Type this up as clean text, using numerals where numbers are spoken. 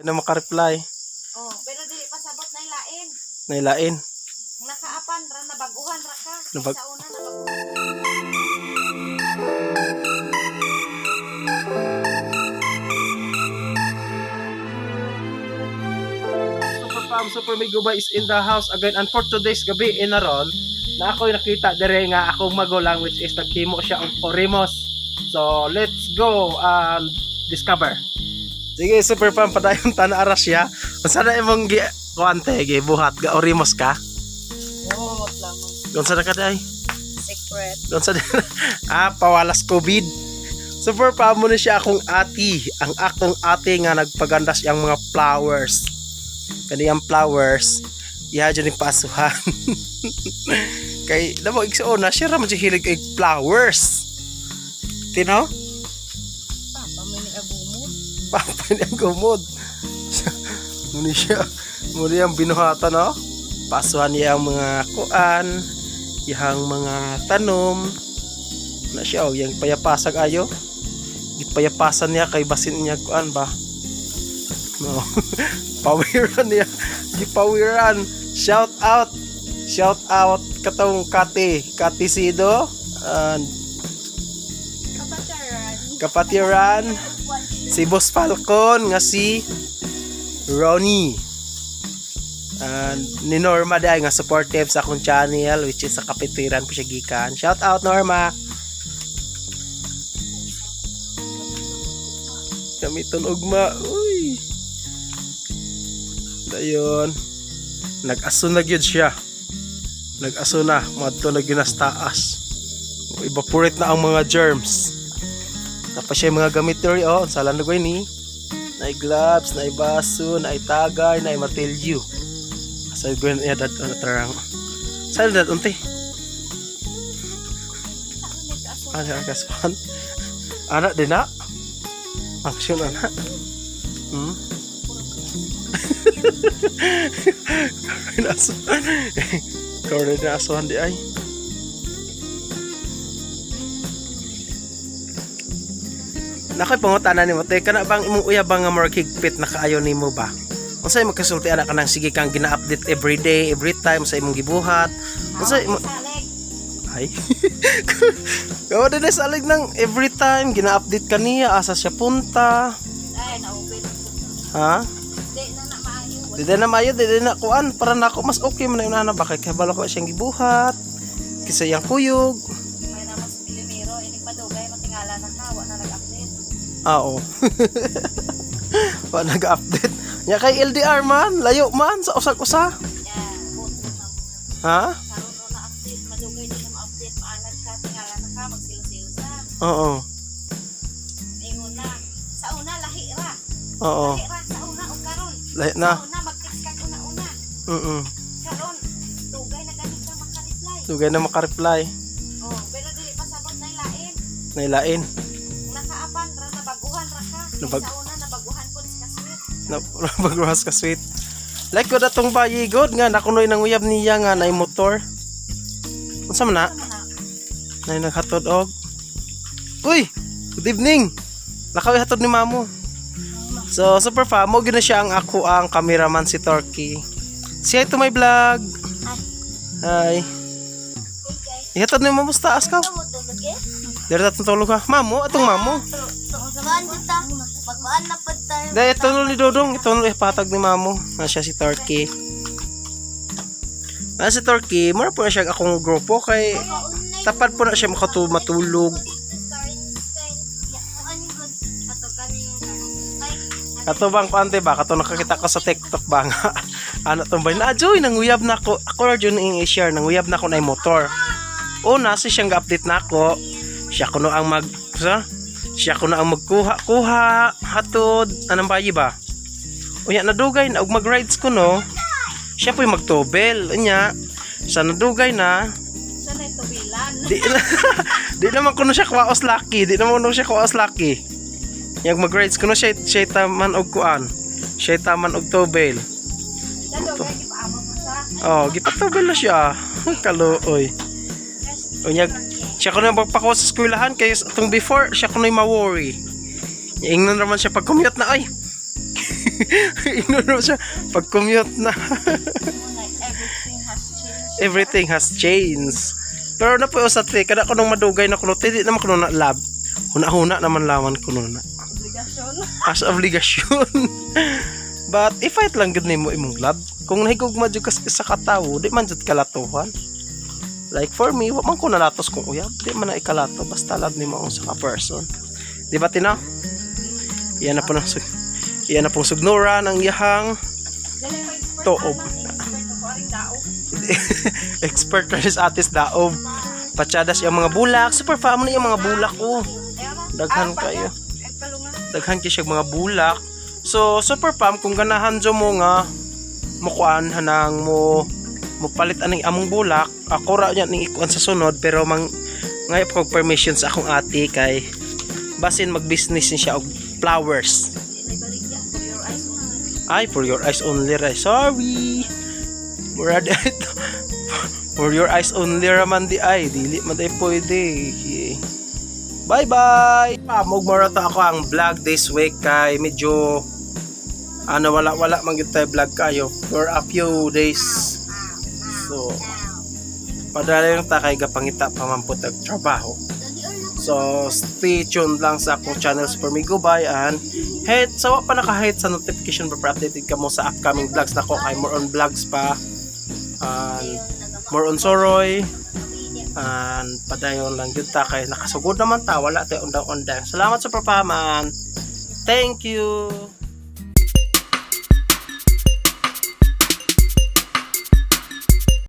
na makareply. Oh, pero dili pa sabot na ilain. Nailain. Nakaapan ra na baguhan ra ka. Nabag- Sa una na baguhan. Super Pam, Super Miguba is in the house again. And for today's gabi inaron, na ako'y nakita dire nga akong magulang which is nagkimo siya ang Orimos. So, let's go and discover. Sige, Super Pam, padayon tana aras siya. Unsa na imong kuante gibuhat ga Orimos ka? Oh, lang. Unsa na ka day? Secret. Unsa na? Pawalas COVID. Super Pam mo na siya akong ati. Ang akong ati nga nagpaganda siyang mga flowers. Kaniyang flowers, iha dyan yung pasuhan. Kay, namo, igsoon na, siya raman siya hilig kay flowers. Tino? Papa, may nagabumod. Papa niya gumod. Muni siya, muni ang binuhatan, no? Pasuhan niya ang mga kuan, iyang mga tanom. Na siya, yung payapasag ayo. Gipayapasan niya kay basin niya kuan ba? No. Pawiran niya. Gipawiran. Shout out. Shout out katong Kati Sido and Kapatiran. Si Boss Falcon nga si Ronnie. And ni Norma day nga supportive sa akong channel which is sa Kapatiran po siya gikan. Shout out Norma. Gamiton ugma. Uy. Dayon. Nag-aso na gyud siya. Nag-aso na, madto na gyud nas taas. Evaporate na ang mga germs. Tapos siya mga gamit diri oh, sa landoy ni. Nay gloves, nay baso, nay tagay, nay matilyo. Sa gwen ya dat tarang. Sa dat unti. Ano kasuhan? Anak din na. Action anak. Kau na asuhan di ay. Nakoy pangutana nimo tay kana bang imong uyabang nga more higpit na kaayo nimo ba? Unsay magkasulti ana kanang sige kang gina-update every day, every time sa imong gibuhat? Unsay ay. Kawa din salig nang every time gina-update kaniya asa siya punta. Ay, na-open. Ha? Di na na maayo. Di na maayo, di na kuan para nako mas okay man na una ba kay kabalo ko siyang gibuhat. Kisa yang kuyog. May naman sa Pilimiro, ini pa daw kay matingala na kawa na nag-update. Oo. Wa nag-update. Nya kay LDR man, layo man sa usa-usa. Yeah, buto na. Ha? Karon ro na update, madugay din na ma-update paanad ka tingala na ka magsil-sil sa. Oo. Ingon na. Sa una lahi ra. Oo. Lahi ra sa una ug karon. Layo na. Sa una mag-text ka una-una. Karon dugay na ganit ka maka-reply. Dugay na makareply. Oh, pero dili pa sabot na ilain. Nailain. Nakaapan ra na baguhan ra ka. Nabag- Sa una na baguhan pod ka sweet. Na bagruhas ka sweet. Like ko datong bayi god nga nakunoy nang uyab niya nga nay motor. Unsa man na? Nay naghatod og. Uy, good evening. Lakaw hatod ni mamo. So, super fam, mo gina siya ang ako ang cameraman si Turkey. Say hi to my vlog. Hi. Ihatod ni mamo sa taas ka. Dere ta tulog ka. Mamo, atong mamo. Saan kita? Magkuan na pod tayo. Dahil ito ni Dodong, ito patag ni mamo. Na siya si Turkey. Na si Turkey, mura po na siya akong grupo kay tapad po na siya matulog. Kato bang kuante ba? Kato nakakita ko sa TikTok ba nga? Ano tong bay na joy nang uyab na ko. Ako ra jud ning i-share nang uyab na ko na motor. O nasi siyang ga-update na ako. Siya kuno ang siya kuno ang magkuha hatod anang bayi ba? Unya nadugay na og mag-rides ko no. Siya po'y magtobel unya. Sa nadugay na Sana ito bilan. di naman kuno siya kuwaos lucky. Di naman kuno siya kuwaos lucky. Yang mag-rides kuno siya taman og kuan. Siya taman og tobel. Dadugay gipaabot mo sa. Oh, gipatobel na siya. Kaluoy. Unya siya kuno magpakuha sa eskwelahan kay itong before siya kuno ma-worry. Ingnan naman siya pag commute na ay. Ignore mo siya. Pag commute na. Everything has changed. Everything has changed. Pero na po sa tre, kada ko nung madugay na kuno, hindi naman kuno na lab. Huna-huna naman lawan kuno na. Obligasyon. As obligasyon. But i-fight lang gud nimo imong lab. Kung nahigugma jud ka sa katawo, di man jud kalatuhan. Like for me, wa man ko nalatos kung uyab, di man na ikalato basta lab nimo ang sa person. Di ba tinaw? Iyan na po ng iyan na pong sugnura ng yahang Dali mo expert Toob. Expert ko aring daog. expert na sa atis daob. Patsadas yung mga bulak. Super famo na yung mga bulak oh. Daghan kayo. Daghan kayo siya mga bulak. So super fam kung ganahan jo mo nga mukuan hanang mo palit aning among bulak. Ako ra nya ning ikuan sa sunod pero ngayop kog permission sa akong ate kay basin mag-business ni siya og flowers. Ay, for your eyes only, Ray. Sorry. Murad ito. For your eyes only raman di ay. Dili man tayo pwede. Bye-bye. Magmara to ako ang vlog this week kay medyo wala man gyud tayo vlog kayo for a few days. So, padala lang ta kay gapangita pa man po tag trabaho. So, stay tuned lang sa akong channel Super Migo Bay and hit, sawa pa naka-hit sa notification para updated ka mo sa upcoming vlogs na ko kay more on vlogs pa and more on Soroy and padayon lang yun ta kay nakasugod naman ta wala tayo undang-undang. Salamat sa papaman. Thank you.